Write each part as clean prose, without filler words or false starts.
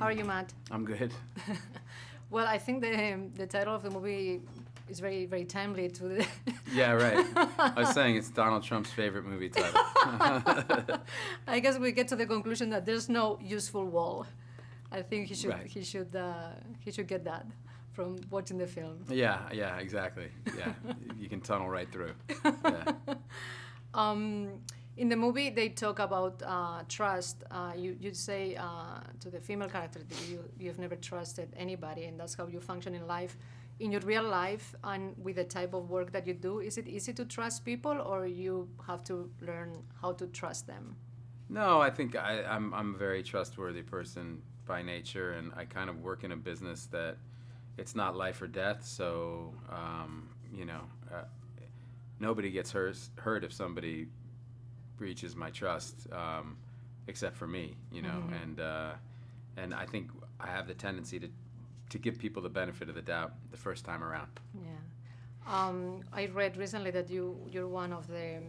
How are you, Matt? I'm good. Well, I think the title of the movie is very, very timely to the... Yeah, right. I was saying it's Donald Trump's favorite movie title. I guess we get to the conclusion that there's no useful wall. I think he should Right. he should get that from watching the film. Yeah, exactly. Yeah, you can tunnel right through. Yeah. In the movie, they talk about trust. You say to the female character that you've never trusted anybody, and that's how you function in life. In your real life and with the type of work that you do, is it easy to trust people, or you have to learn how to trust them? No, I think I'm a very trustworthy person by nature, and I kind of work in a business that it's not life or death. So nobody gets hurt if somebody breaches my trust, except for me, and I think I have the tendency to give people the benefit of the doubt the first time around. Yeah. I read recently that you're one of the,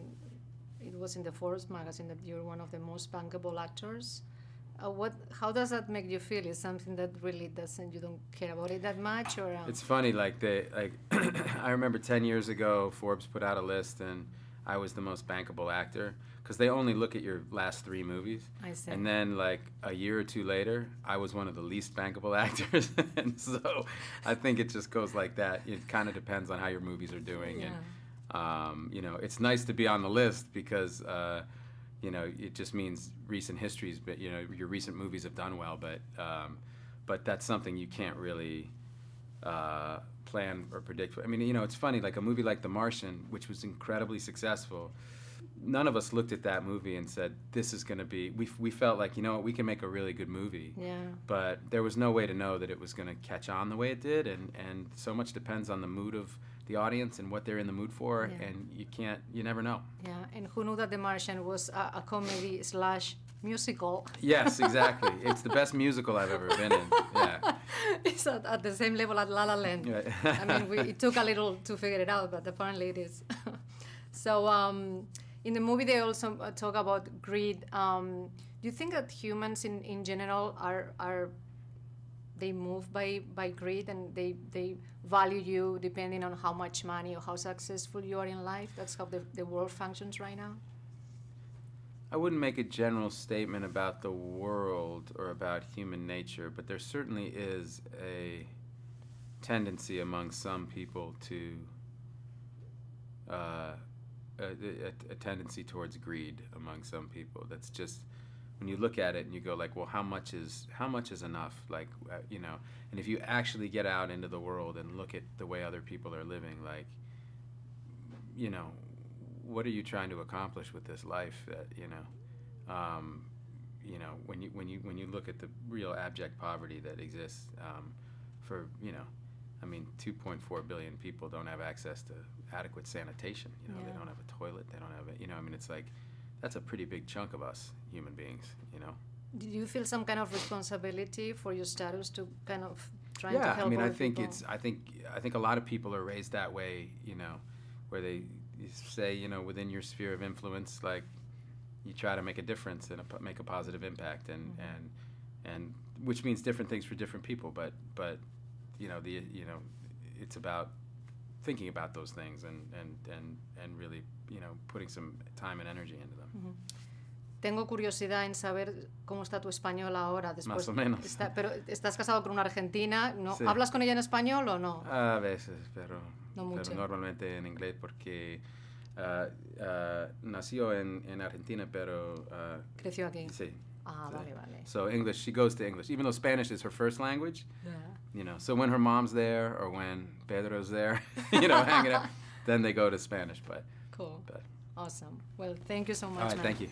it was in the Forbes magazine, that you're one of the most bankable actors. How does that make you feel? Is something that really you don't care about it that much, or? It's funny, I remember 10 years ago, Forbes put out a list, and I was the most bankable actor, because they only look at your last 3 movies. I see. And then, a year or 2 later, I was one of the least bankable actors. And so I think it just goes like that. It kind of depends on how your movies are doing. Yeah. And, it's nice to be on the list because, it just means recent histories, but, your recent movies have done well. But that's something you can't really plan or predict. I mean, it's funny, like a movie like The Martian, which was incredibly successful, none of us looked at that movie and said, this is going to be, we felt like, we can make a really good movie. Yeah. But there was no way to know that it was going to catch on the way it did, and so much depends on the mood of the audience and what they're in the mood for, Yeah. and you never know. Yeah, and who knew that The Martian was a comedy / musical? Yes, exactly. It's the best musical I've ever been in. Yeah. It's at the same level as La La Land. Right. I mean, it took a little to figure it out, but apparently it is. So in the movie, they also talk about greed. Do you think that humans in general are they move by greed, and they value you depending on how much money or how successful you are in life? That's how the world functions right now? I wouldn't make a general statement about the world or about human nature, but there certainly is a tendency among some people to a tendency towards greed among some people. That's just, when you look at it and you go like, well, how much is enough? Like, and if you actually get out into the world and look at the way other people are living, like, what are you trying to accomplish with this life? That when you look at the real abject poverty that exists, for 2.4 billion people don't have access to adequate sanitation. Yeah. They don't have a toilet. They don't have it. It's like, that's a pretty big chunk of us human beings. Do you feel some kind of responsibility for your status to kind of try to Yeah, help other I think people? I think a lot of people are raised that way. Where they say, within your sphere of influence, like, you try to make a difference and make a positive impact, and which means different things for different people. But it's about thinking about those things and really putting some time and energy into them. Ujú. Tengo curiosidad en saber cómo está tu español ahora. Después, Más o menos. Pero estás casado con una argentina, ¿no? Sí. ¿Hablas con ella en español o no? A veces, pero mucho. Normalmente en inglés, porque nació en Argentina, pero Creció aquí. sí. Ah, Sí. vale. So English, she goes to English, even though Spanish is her first language. Yeah. So when her mom's there or when Pedro's there, hanging out, then they go to Spanish. Cool. But Awesome. Well, thank you so much, all right, man. thank you.